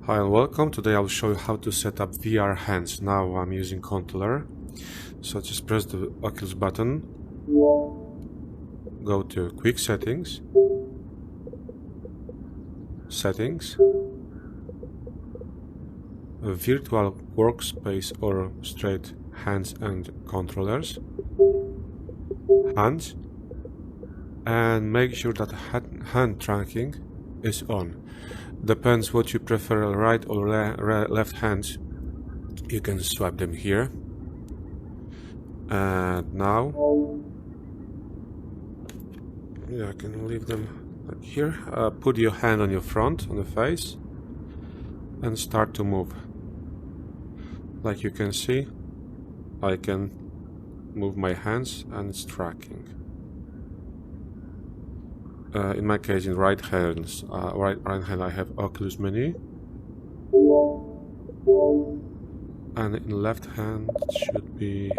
Hi and welcome. Today I'll show you how to set up VR hands. Now I'm using controller. So just press the Oculus button. Go to Quick Settings. Settings. A virtual workspace or straight hands and controllers. Hands. And make sure that hand tracking is on. Depends what you prefer, right or left hands. You can swipe them here. And now, yeah, I can leave them like here. Put your hand on your front, on the face, and start to move. Like you can see, I can move my hands and it's tracking. In my case, in right hand I have Oculus menu, and in left hand it should be